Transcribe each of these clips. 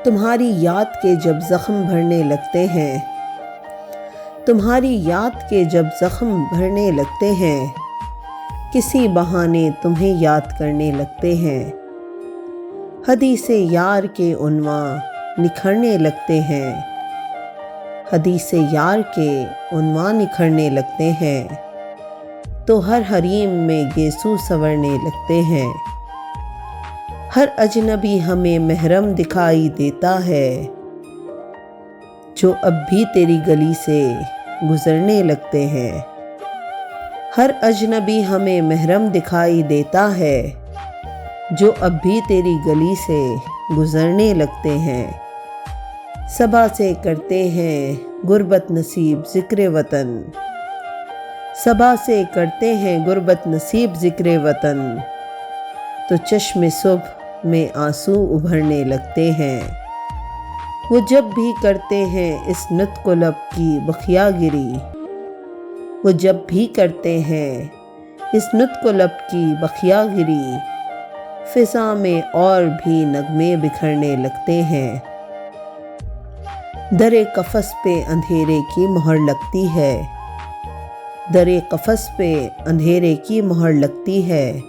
तुम्हारी याद के जब ज़ख्म भरने लगते हैं, तुम्हारी याद के जब ज़ख्म भरने लगते हैं, किसी बहाने तुम्हें याद करने लगते हैं। हदीसे यार के उन्वान निखरने लगते हैं, हदीसे यार के उन्वान निखरने लगते हैं, तो हर हरीम में गेसू संवरने लगते हैं। हर अजनबी हमें महरम दिखाई देता है, जो अब भी तेरी गली से गुजरने लगते हैं। हर अजनबी हमें महरम दिखाई देता है, जो अब भी तेरी गली से गुजरने लगते हैं। सबा से करते हैं गुर्बत नसीब ज़िक्र वतन, सबा से करते हैं गुर्बत नसीब ज़िक्र वतन, तो चश्मे सुबह में आंसू उभरने लगते हैं। वो जब भी करते हैं इस नुत्क़ लब की बखियागिरी, वो जब भी करते हैं इस नुत्क़ लब की बखियागिरी, फ़िज़ा में और भी नगमे बिखरने लगते हैं। दरे कफ़स पे अंधेरे की मोहर लगती है, दरे कफ़स पे अंधेरे की मोहर लगती है,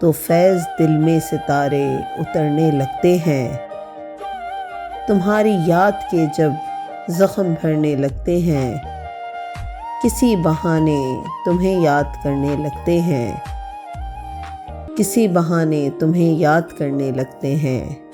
तो फैज़ दिल में सितारे उतरने लगते हैं। तुम्हारी याद के जब ज़ख्म भरने लगते हैं, किसी बहाने तुम्हें याद करने लगते हैं, किसी बहाने तुम्हें याद करने लगते हैं।